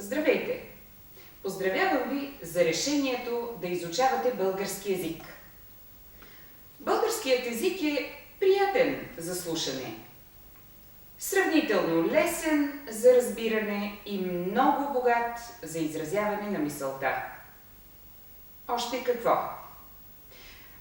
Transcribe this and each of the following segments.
Здравейте! Поздравявам ви за решението да изучавате български език. Българският език е приятен за слушане, сравнително лесен за разбиране и много богат за изразяване на мисълта. Още какво?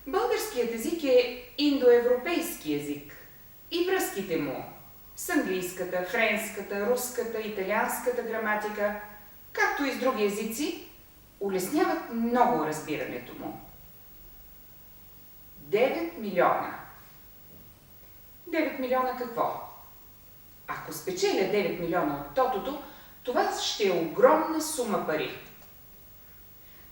Българският език е индоевропейски език и връзките му с английската, френската, руската, италианската граматика, както и с други езици, улесняват много разбирането му. 9 милиона. 9 милиона какво? Ако спечеля 9 милиона от тотото, това ще е огромна сума пари.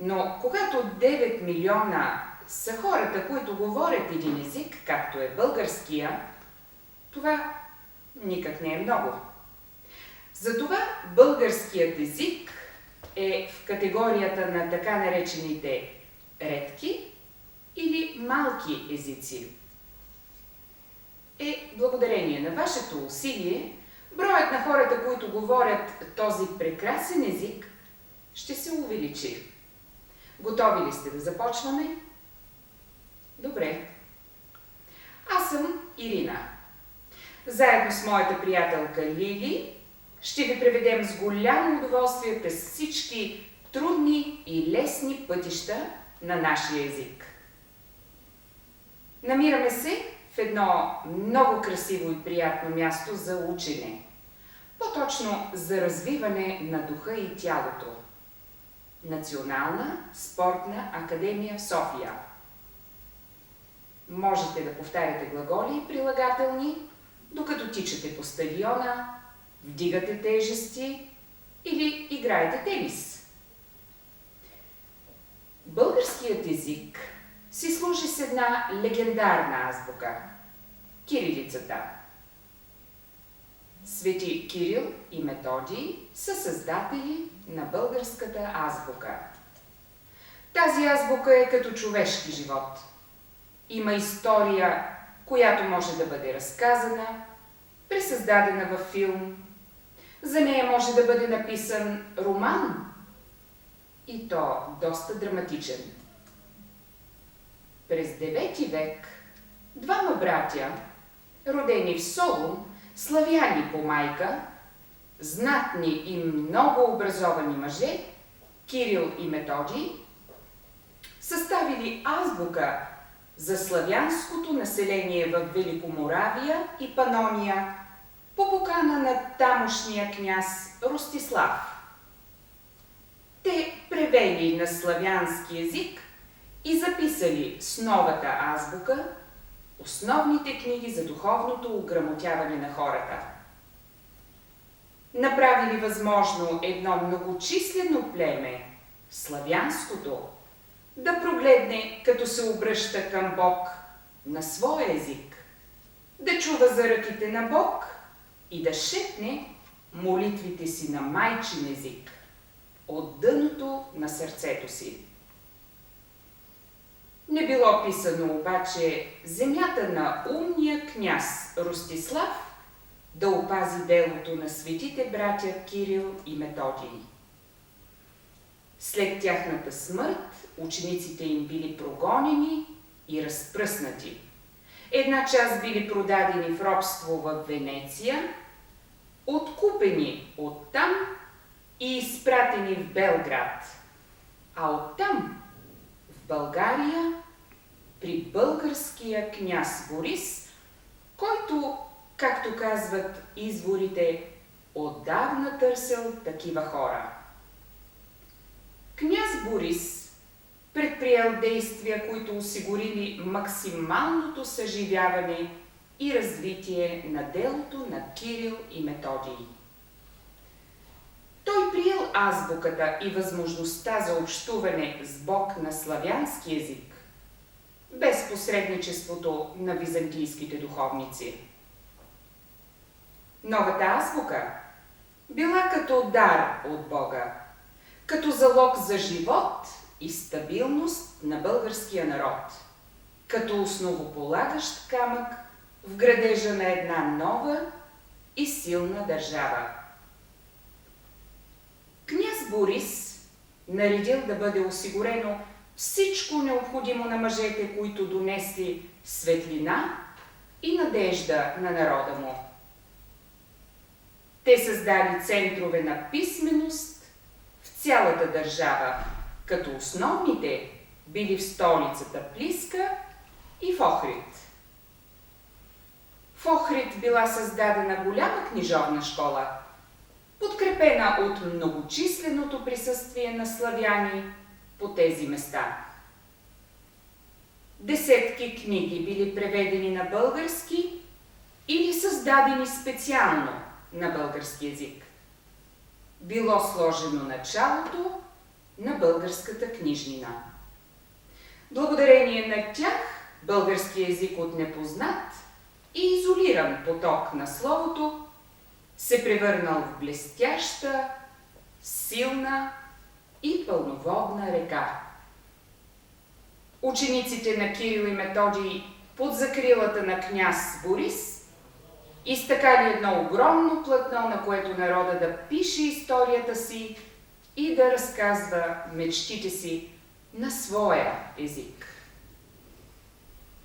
Но когато 9 милиона са хората, които говорят един език, както е българския, това никак не е много. Затова българският език е в категорията на така наречените редки или малки езици. Благодарение на вашето усилие, броят на хората, които говорят този прекрасен език, ще се увеличи. Готови ли сте да започваме? Добре. Аз съм Ирина. Заедно с моята приятелка Лили ще ви преведем с голямо удоволствие през всички трудни и лесни пътища на нашия език. Намираме се в едно много красиво и приятно място за учене, по-точно за развиване на духа и тялото. Национална спортна академия в София. Можете да повтаряте глаголи и прилагателни, докато тичате по стадиона, вдигате тежести или играете тенис. Българският език си служи с една легендарна азбука – кирилицата. Свети Кирил и Методий са създатели на българската азбука. Тази азбука е като човешки живот. Има история, която може да бъде разказана, пресъздадена във филм. За нея може да бъде написан роман, и то доста драматичен. През 9 век двама братя, родени в Солун, славяни по майка, знатни и много образовани мъже, Кирил и Методий, съставили азбука за славянското население в Великоморавия и Панония по покана на тамошния княз Ростислав. Те превели на славянски език и записали с новата азбука основните книги за духовното ограмотяване на хората. Направили възможно едно многочислено племе, славянското, да прогледне, като се обръща към Бог на своя език, да чува за ръките на Бог и да шепне молитвите си на майчин език от дъното на сърцето си. Не било писано обаче земята на умния княз Ростислав да опази делото на светите братя Кирил и Методий. След тяхната смърт учениците им били прогонени и разпръснати. Една част били продадени в робство в Венеция, откупени оттам и изпратени в Белград, а оттам в България при българския княз Борис, който, както казват изворите, отдавна търсил такива хора. Княз Борис предприел действия, които осигурили максималното съживяване и развитие на делото на Кирил и Методий. Той приел азбуката и възможността за общуване с Бог на славянски език, без посредничеството на византийските духовници. Новата азбука била като дар от Бога, като залог за живот и стабилност на българския народ, като основополагащ камък в градежа на една нова и силна държава. Княз Борис наредил да бъде осигурено всичко необходимо на мъжете, които донесли светлина и надежда на народа му. Те създали центрове на писменост в цялата държава, като основните били в столицата Плиска и в Охрид. В Охрид била създадена голяма книжовна школа, подкрепена от многочисленото присъствие на славяни по тези места. Десетки книги били преведени на български или създадени специално на български език. Било сложено началото на българската книжнина. Благодарение на тях български език от непознат и изолиран поток на словото се превърнал в блестяща, силна и пълноводна река. Учениците на Кирил и Методий под закрилата на княз Борис изтъкали едно огромно платно, на което народа да пише историята си и да разказва мечтите си на своя език.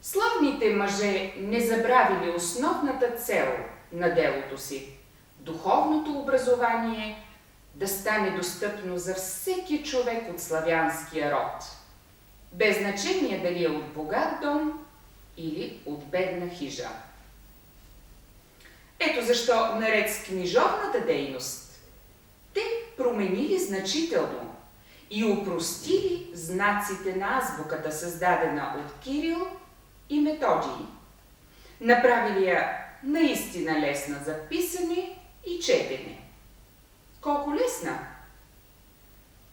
Славните мъже не забравили основната цел на делото си – духовното образование да стане достъпно за всеки човек от славянския род, без значение дали е от богат дом или от бедна хижа. Ето защо, наред с книжовната дейност, те променили значително и опростили знаците на азбуката, създадена от Кирил и Методий. Направили я наистина лесна за писане и четене. Колко лесна!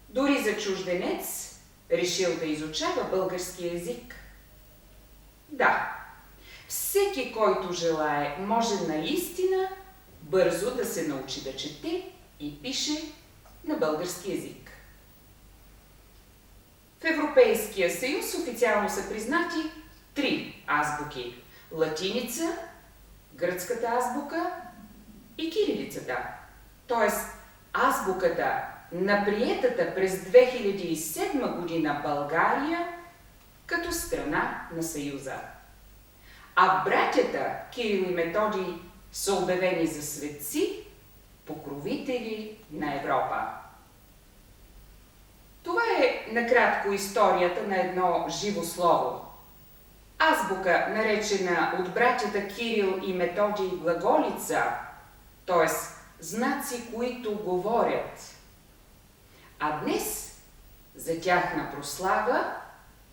Дори за чужденец, решил да изучава български език. Да, всеки, който желае, може наистина бързо да се научи да чете и пише на български език. В Европейския съюз официално са признати 3 азбуки – латиница, гръцката азбука и кирилицата, т.е. азбуката на приетата през 2007 година България като страна на Съюза. А братята Кирил и Методий са обявени за светци, покровители на Европа. Това е накратко историята на едно живо слово. Азбука, наречена от братята Кирил и Методий глаголица, т.е. знаци, които говорят. А днес, за тяхна прослава,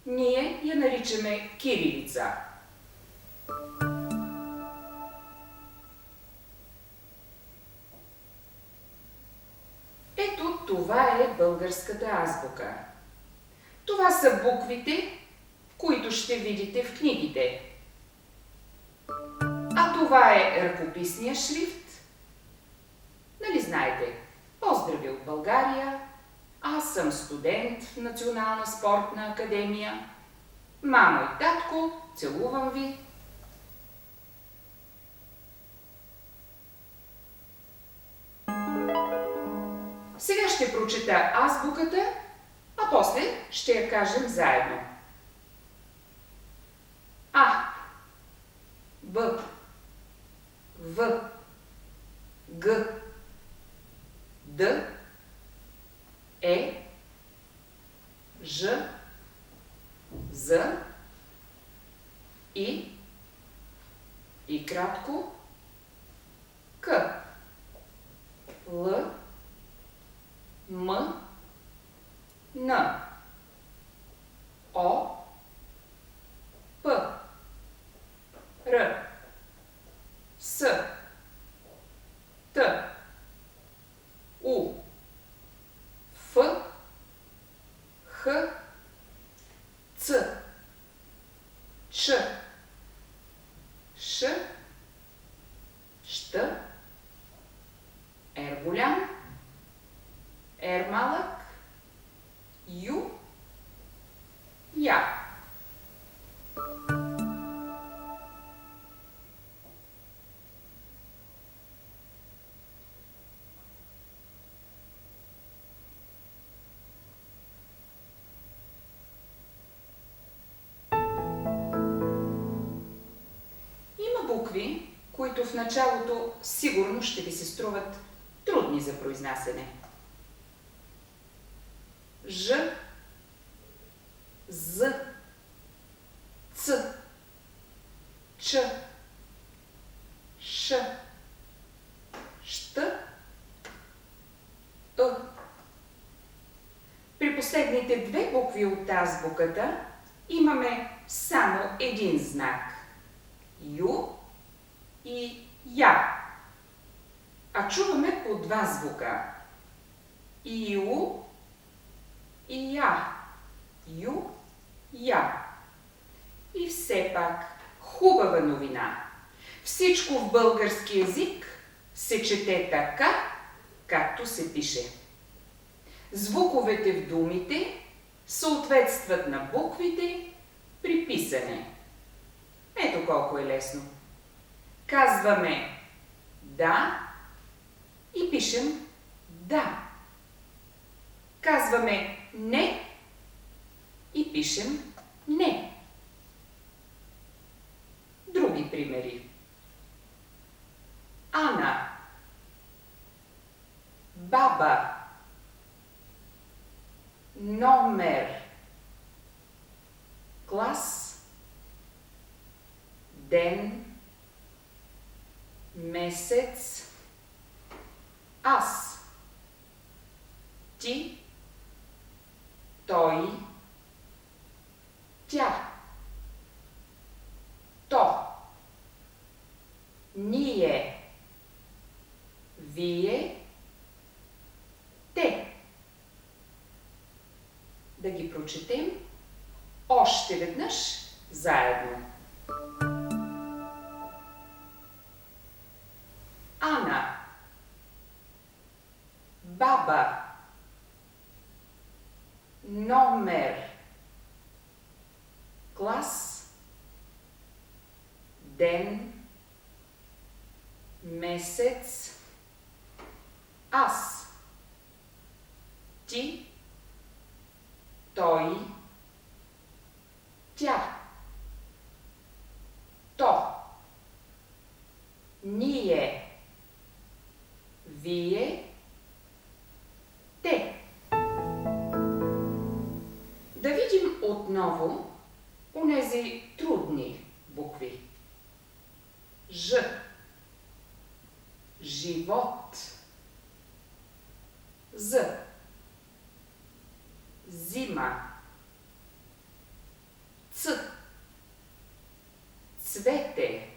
ние я наричаме кирилица. Ето това е българската азбука. Това са буквите, които ще видите в книгите. А това е ръкописния шрифт. Нали знаете? Поздрави от България. Аз съм студент в Национална спортна академия. Мамо и татко, целувам ви. Сега ще прочета азбуката, а после ще я кажем заедно. А, Б, В, Г, Д, Е, Ж, З, И кратко, К, Л, М, Н, О, П, Р, С, Т, У, Ф, Х, Ц, Ч, Ш, Щ, Р голям, Р малък, Ю, Я. букви, които в началото сигурно ще ви се струват трудни за произнасяне. Ж, З, Ц, Ч, Ш, Щ, Ъ. При последните две букви от азбуката имаме само един знак – Ю и Я. А чуваме по два звука – Ю и Я. Ю, Я. И все пак хубава новина. Всичко в български език се чете така, както се пише. Звуковете в думите съответстват на буквите при писане. Ето колко е лесно. Казваме да и пишем да. Казваме не и пишем не. Други примери. Ана, баба, номер, клас, ден, месец, аз, ти, той, тя, то, ние, вие, те. Да ги прочетем още веднъж заедно. Ана, баба, номер, клас, ден, месец, аз, ти, той, тя, то, ние, вие, те. Да видим отново онези трудни букви. Ж, живот, З, зима, Ц, цвете,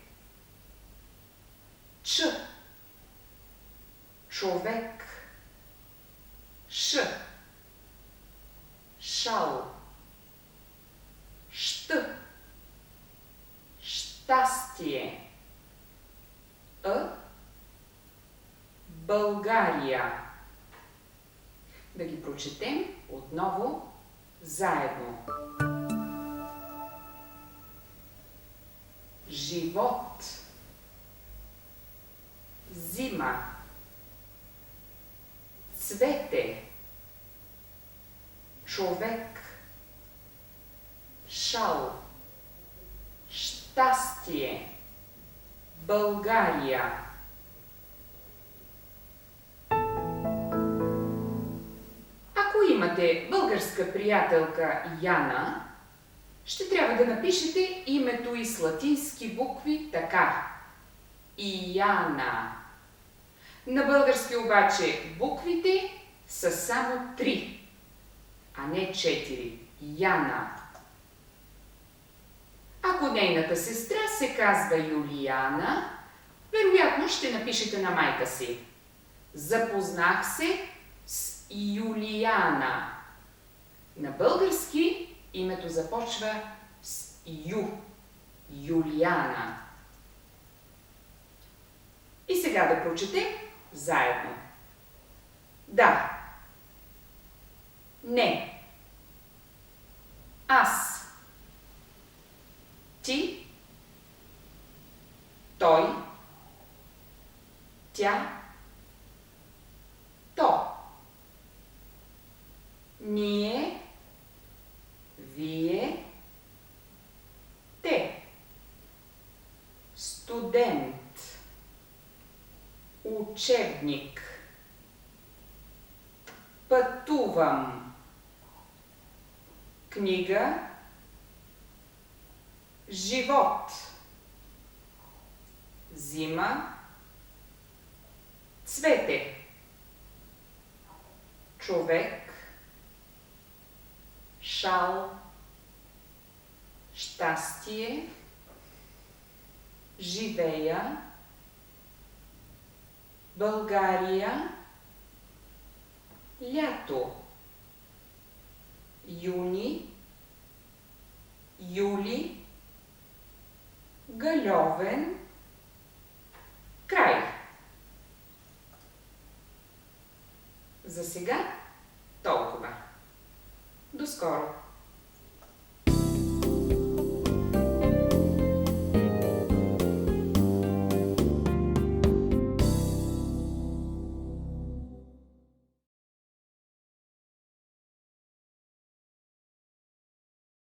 Ч, човек, Ш, шал, Щ, щастие, Ъ, България. Да ги прочетем отново заедно. Живот, зима, цвете, човек, шал, щастие, България. Ако имате българска приятелка Яна, ще трябва да напишете името й с латински букви така. Яна. На български обаче буквите са само 3, а не 4. Яна. Ако нейната сестра се казва Юлияна, вероятно ще напишете на майка си. Запознах се с Юлияна. На български името започва с Ю. Юлияна. И сега да прочетем заедно. Да. Не. Аз. Ти. Той. Тя. То. Ние. Вие. Те. студент, учебник, пътувам, книга, живот, зима, цвете, човек, шал, щастие, живея, България, лято, юни, юли, галёвен, край. За сега толкова. До скоро!